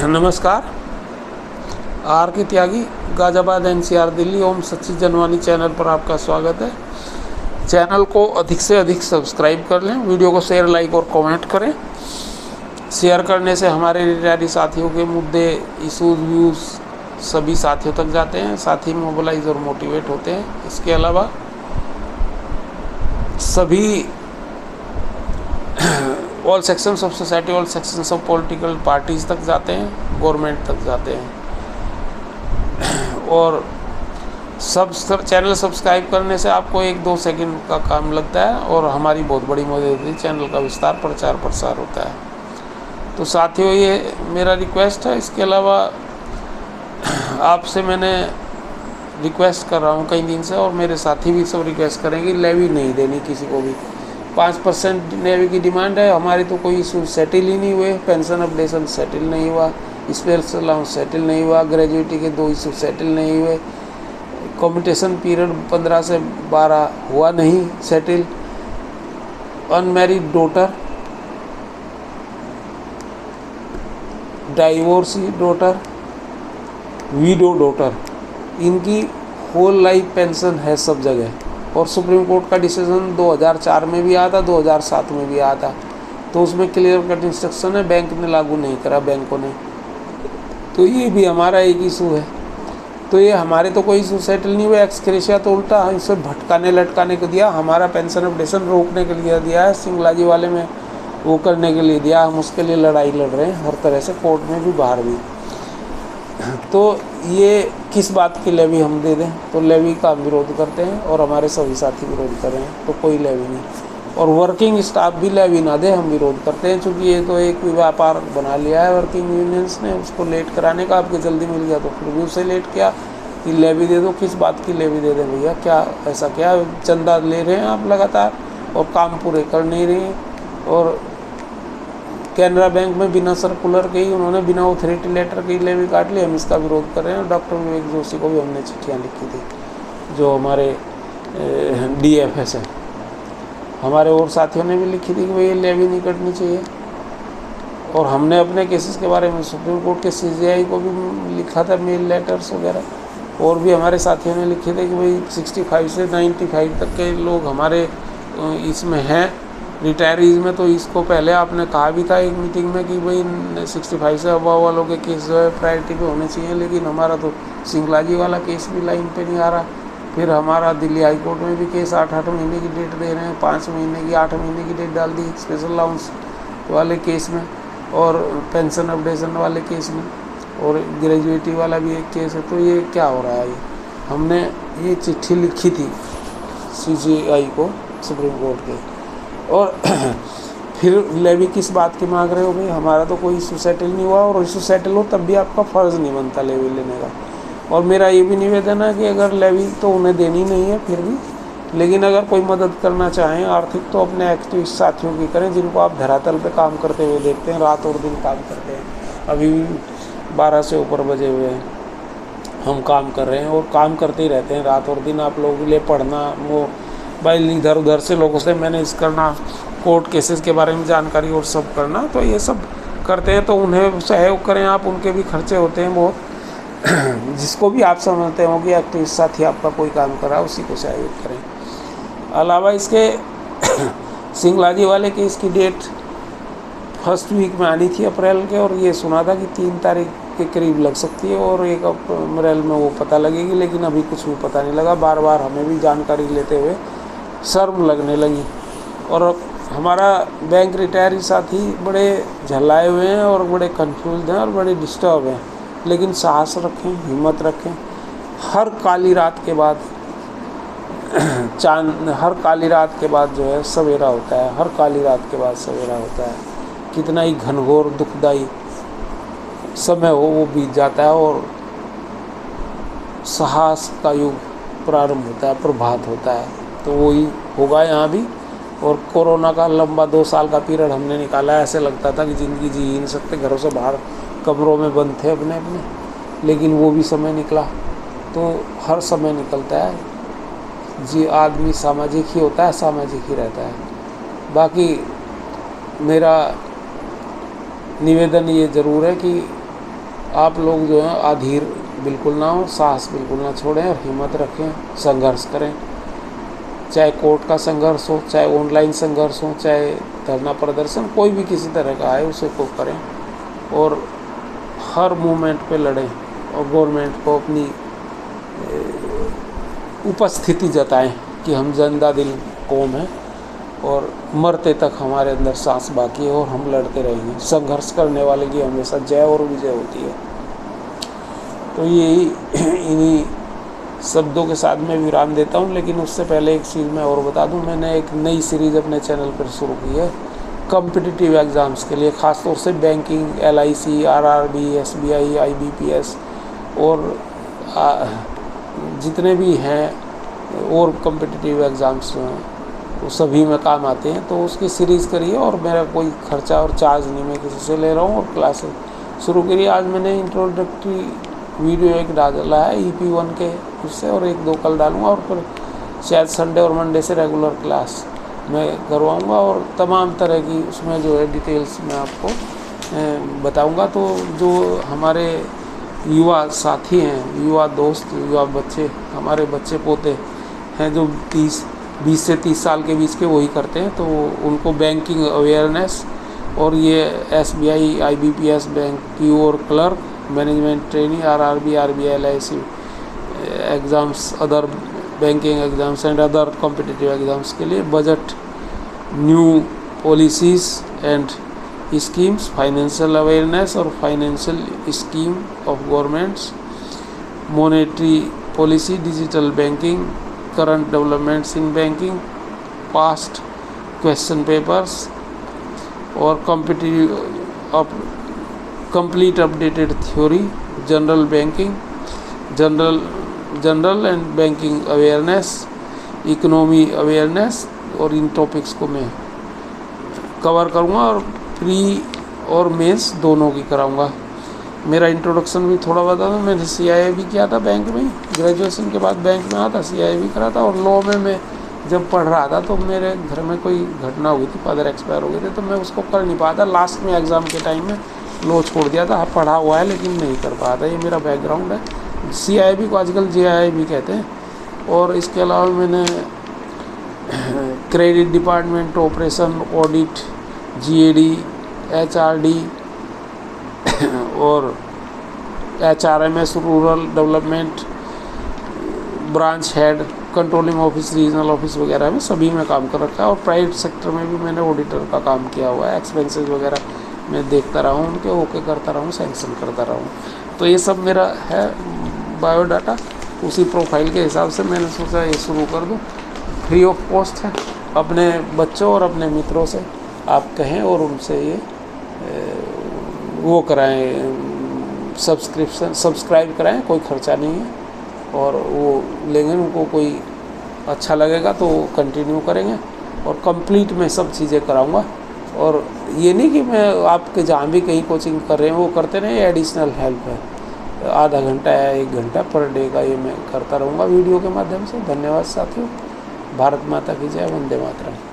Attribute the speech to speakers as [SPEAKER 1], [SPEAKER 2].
[SPEAKER 1] नमस्कार। आर के त्यागी, गाज़ियाबाद एनसीआर दिल्ली। ओम सच्ची जनवानी चैनल पर आपका स्वागत है। चैनल को अधिक से अधिक सब्सक्राइब कर लें, वीडियो को शेयर, लाइक और कमेंट करें। शेयर करने से हमारे रिटायरी साथियों के मुद्दे, इशूज़, व्यूज़ सभी साथियों तक जाते हैं, साथी मोबिलाइज और मोटिवेट होते हैं। इसके अलावा सभी all sections of society, all sections of political parties तक जाते हैं, गवर्नमेंट तक जाते हैं। और सब चैनल सब्सक्राइब करने से आपको 1-2 सेकंड का काम लगता है और हमारी बहुत बड़ी मदद होती है। चैनल का विस्तार, प्रचार प्रसार होता है। तो साथियों, ये मेरा रिक्वेस्ट है। इसके अलावा आपसे मैंने रिक्वेस्ट कर रहा हूँ कई दिन से, और मेरे साथी भी सब रिक्वेस्ट करेंगे, लेवी नहीं देनी किसी को भी। 5% लेवी की डिमांड है। हमारी तो कोई इशू सेटल ही नहीं हुए। पेंशन अपडेशन सेटल नहीं हुआ, स्पेशल अलाउंस सेटल नहीं हुआ, ग्रेजुएटी के 2 इशू सेटल नहीं हुए, कम्यूटेशन पीरियड 15 से 12 हुआ नहीं settle, unmarried daughter, divorcee daughter, window daughter, इनकी होल लाइफ पेंशन है सब जगह। और सुप्रीम कोर्ट का डिसीजन 2004 में भी आया था, 2007 में भी आया था। तो उसमें क्लियर कट इंस्ट्रक्शन है, बैंक ने लागू नहीं करा, बैंकों ने। तो ये भी हमारा एक इशू है। तो ये हमारे तो कोई इशू सेटल नहीं हुआ। एक्स ग्रेशिया तो उल्टा इसे भटकाने लटकाने को दिया, हमारा पेंशन अपडेशन रोकने के लिए दिया है, सिंगलाजी वाले में वो करने के लिए दिया। हम उसके लिए लड़ाई लड़ रहे हैं हर तरह से, कोर्ट में भी, बाहर भी। तो ये किस बात की लेवी हम दे दें? तो लेवी का विरोध करते हैं और हमारे सभी साथी विरोध कर रहे हैं, तो कोई लेवी नहीं। और वर्किंग स्टाफ भी लेवी ना दे, हम विरोध करते हैं, क्योंकि ये तो एक व्यापार बना लिया है वर्किंग यूनियंस ने। उसको लेट कराने का, आपके जल्दी मिल गया तो फिर भी उसे लेट किया कि लेवी दे दो। किस बात की लेवी दे दें भैया? क्या ऐसा क्या चंदा ले रहे हैं आप लगातार और काम पूरे कर नहीं रही हैं? और कैनरा बैंक में बिना सर्कुलर के ही उन्होंने बिना ऑथोरिटी लेटर के ही लेवी काट ली। हम इसका विरोध कर रहे हैं। डॉक्टर विवेक जोशी को भी हमने चिट्ठियाँ लिखी थी, जो हमारे DFS है। हमारे और साथियों ने भी लिखी थी कि भाई ये लेवी नहीं कटनी चाहिए। और हमने अपने केसेस के बारे में सुप्रीम कोर्ट के CJI को भी लिखा था, मेल लेटर्स वगैरह। और भी हमारे साथियों ने लिखे थे कि भाई 65 से 95 तक के लोग हमारे इसमें हैं, रिटायरीज में। तो इसको पहले आपने कहा भी था एक मीटिंग में कि भाई 65 से अबव वालों के केस जो है प्रायोरिटी पे होने चाहिए। लेकिन हमारा तो सिंगलाजी वाला केस भी लाइन पे नहीं आ रहा। फिर हमारा दिल्ली हाई कोर्ट में भी केस 8-8 महीने की डेट दे रहे हैं, 5 महीने की, 8 महीने की डेट डाल दी स्पेशल अलाउंस वाले केस में, और पेंशन अपडेशन वाले केस में, और ग्रेजुएटी वाला भी एक केस है। तो ये क्या हो रहा है? ये हमने ये चिट्ठी लिखी थी CJI को, सुप्रीम कोर्ट के। और फिर लेवी किस बात की मांग रहे हो भाई? हमारा तो कोई इशू सेटल नहीं हुआ, और इशू सेटल हो तब भी आपका फ़र्ज़ नहीं बनता लेवी लेने का। और मेरा ये भी निवेदन है कि अगर लेवी तो उन्हें देनी नहीं है फिर भी, लेकिन अगर कोई मदद करना चाहें आर्थिक, तो अपने एक्टिविस्ट साथियों की करें, जिनको आप धरातल पे काम करते हुए देखते हैं, रात और दिन काम करते हैं। अभी 12 से ऊपर बजे हुए हैं, हम काम कर रहे हैं और काम करते ही रहते हैं रात और दिन। आप लोगों के लिए पढ़ना, वो भाई इधर उधर से लोगों से मैनेज करना, कोर्ट केसेस के बारे में जानकारी और सब करना, तो ये सब करते हैं। तो उन्हें सहयोग करें आप, उनके भी खर्चे होते हैं बहुत। जिसको भी आप समझते हो कि एक्टिविस्ट साथी आपका कोई काम कर रहा है, उसी को सहयोग करें। अलावा इसके सिंगलाजी वाले केस की डेट फर्स्ट वीक में आनी थी अप्रैल के, और ये सुना था कि 3 तारीख के करीब लग सकती है, और 1 अप्रैल में वो पता लगेगी। लेकिन अभी कुछ भी पता नहीं लगा। बार बार हमें भी जानकारी लेते हुए शर्म लगने लगी। और हमारा बैंक रिटायरी साथी बड़े झल्लाए हुए हैं और बड़े कंफ्यूज हैं और बड़े डिस्टर्ब हैं। लेकिन साहस रखें, हिम्मत रखें। हर काली रात के बाद हर काली रात के बाद जो है सवेरा होता है। हर काली रात के बाद सवेरा होता है। कितना ही घनघोर दुखदाई समय हो, वो बीत जाता है और साहस का युग प्रारंभ होता है, प्रभात होता है। तो वही होगा यहाँ भी। और कोरोना का लंबा 2 साल का पीरियड हमने निकाला है। ऐसे लगता था कि ज़िंदगी जी ही नहीं सकते, घरों से बाहर कमरों में बंद थे अपने अपने, लेकिन वो भी समय निकला। तो हर समय निकलता है जी। आदमी सामाजिक ही होता है, सामाजिक ही रहता है। बाकी मेरा निवेदन ये ज़रूर है कि आप लोग जो है अधीर बिल्कुल ना हो, साहस बिल्कुल ना छोड़ें और हिम्मत रखें, संघर्ष करें। चाहे कोर्ट का संघर्ष हो, चाहे ऑनलाइन संघर्ष हो, चाहे धरना प्रदर्शन, कोई भी किसी तरह का है उसे को करें और हर मूवमेंट पे लड़ें और गवर्नमेंट को अपनी उपस्थिति जताएं कि हम जिंदा दिल कौम है और मरते तक हमारे अंदर सांस बाकी है और हम लड़ते रहेंगे। संघर्ष करने वाले की हमेशा जय और विजय होती है। तो यही इन्हीं शब्दों के साथ मैं विराम देता हूँ, लेकिन उससे पहले एक चीज़ मैं और बता दूँ, मैंने एक नई सीरीज़ अपने चैनल पर शुरू की है कॉम्पिटिटिव एग्ज़ाम्स के लिए, ख़ासतौर से banking, LIC, RRB, SBI, IBPS और जितने भी हैं और कॉम्पिटिटिव एग्ज़ाम्स वो सभी में काम आते हैं। तो उसकी सीरीज़ करिए और मेरा कोई खर्चा और चार्ज नहीं मैं किसी से ले रहा हूँ और क्लासेस शुरू करिए। आज मैंने इंट्रोडक्टरी वीडियो एक डाला है EP1 के उससे और 1-2 कल डालूँगा और फिर शायद संडे और मंडे से रेगुलर क्लास मैं करवाऊँगा और तमाम तरह की उसमें जो है डिटेल्स मैं आपको बताऊँगा। तो जो हमारे युवा साथी हैं, युवा दोस्त, युवा बच्चे, हमारे बच्चे पोते हैं जो 20 से 30 साल के बीच के वही करते हैं, तो उनको बैंकिंग अवेयरनेस और ये SBI, IBPS बैंक की और clerk, management training, RRB, RBI, LIC exams, other banking exams and other competitive exams के लिए budget, new policies and schemes, financial awareness और financial scheme of governments, monetary policy, digital banking, current developments in banking, past question papers और complete updated theory, general banking, general and banking awareness, economy awareness और in topics को मैं cover करूँगा और pre और mains दोनों की कराऊँगा। मेरा इंट्रोडक्शन भी थोड़ा बता दूँ, मैंने CIA भी किया था बैंक में, ग्रेजुएशन के बाद बैंक में आया था, CIA भी करा था और लॉ में मैं जब पढ़ रहा था तो मेरे घर में कोई घटना हुई थी, फादर एक्सपायर हो गए थे, तो मैं उसको कर नहीं पाया था। लास्ट में एग्ज़ाम के टाइम में लॉ छोड़ दिया था, पढ़ा हुआ है लेकिन नहीं कर पाया था। ये मेरा बैकग्राउंड है। CIB को आजकल JIA भी कहते हैं। और इसके अलावा मैंने credit department, operation, audit, GAD, HRD और HRMS, rural development, branch head, controlling office, regional office वगैरह में सभी में काम कर रखा है। और प्राइवेट सेक्टर में भी मैंने ऑडिटर का काम किया हुआ है। एक्सपेंसेस वगैरह मैं देखता रहा हूँ, उनके ओके करता रहा हूँ, सैंक्शन करता रहा हूँ। तो ये सब मेरा है बायोडाटा। उसी प्रोफाइल के हिसाब से मैंने सोचा ये शुरू कर दूँ, फ्री ऑफ कॉस्ट है। अपने बच्चों और अपने मित्रों से आप कहें और उनसे ये वो कराएं, सब्सक्राइब कराएं, कोई खर्चा नहीं है और वो लेंगे, उनको कोई अच्छा लगेगा तो कंटिन्यू करेंगे। और कंप्लीट मैं सब चीज़ें कराऊंगा। और ये नहीं कि मैं आपके जहाँ भी कहीं कोचिंग कर रहे हैं वो करते नहीं, एडिशनल हेल्प है, आधा घंटा या 1 घंटा पर डे का ये मैं करता रहूँगा वीडियो के माध्यम से। धन्यवाद साथियों। भारत माता की जय। वंदे मातरम।